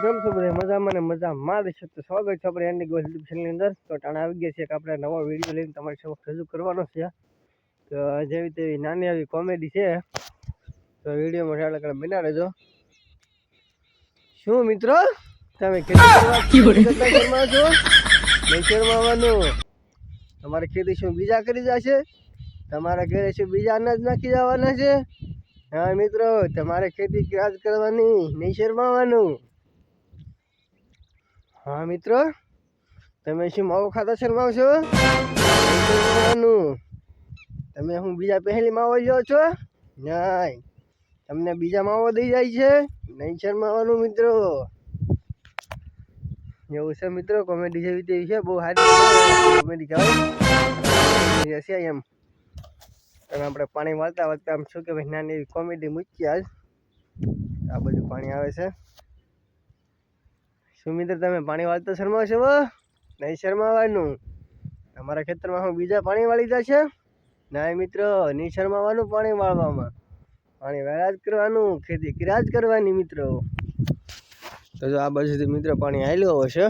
કેમ છો બધા મજામાં ને મજામાં જ છે તો સ્વાગત છે આપણે એન્ડી ગોલ યુટ્યુબ ચેનલની અંદર તો ટાણે આવી ગયા છે કે આપણે નવો વિડીયો લઈને તમારી સમક્ષ રજૂ કરવાનો છે તો જેવી તેવી નાની આવી કોમેડી છે તો વિડીયોમાં ચાલે કરે બના રહેજો શું મિત્રો તમે ખેતી કરવા છો નહીં શરમાવાનું તમારે ખેતી શું બીજા કરી જશે તમારા ઘરે શું બીજા અનાજ નાખી જવાના છે હા મિત્રો તમારે ખેતી ક્યાં કરવાની નહીં શરમાવાનું हाँ मित्रों તમે શું માવો ખાતા શરમાવશો તમે હું બીજા પહેલી માવો લ્યો છો નહીં તમને બીજા માવો દઈ જાય છે નહીં શરમાવાનું મિત્રો એવું છે મિત્રો કોમેડી જેવી તેવી છે બહુ સારી કોમેડી કહેવાય છે એમ તમે આપણે પાણી વાળતા વાળતા આમ શું કે ભાઈ નાની એવી કોમેડી મૂકી આજ આ બધું પાણી આવે છે શું મિત્ર તમે પાણી વાળતા શરમાવશો નહીં શરમાવાનું તમારા ખેતરમાં હું બીજા પાણી વાળી જશે નહીં મિત્રો નહીં શરમાવાનું પાણી વાળવામાં પાણી વાળા જ કરવાનું ખેતી કર્યા જ કરવાની મિત્રો તો જો આ બાજુથી મિત્રો પાણી હાલ્યો હશે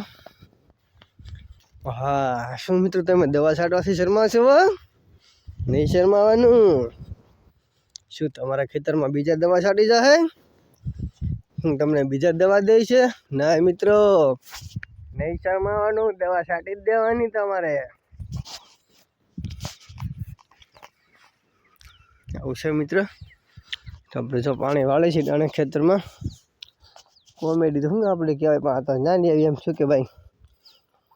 હા શું મિત્રો તમે દવા છાંટવાથી શરમાવશો નહીં શરમાવાનું શું તમારા ખેતરમાં બીજા દવા છાંટી જશે તમને બીજા દવા દે છે ના મિત્રો નહીં શરમાવાનું દવા છાંટી જ દેવાની તમારે આવું છે મિત્ર તો આપણે જો પાણી વાળે છે અને ખેતરમાં કોમેડી તો શું આપણે કહેવાય પણ આ તો નાની આવી એમ શું કે ભાઈ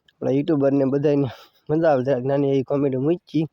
આપણા યુટ્યુબરને બધાને મજા આવે નાની એવી કોમેડી મૂકી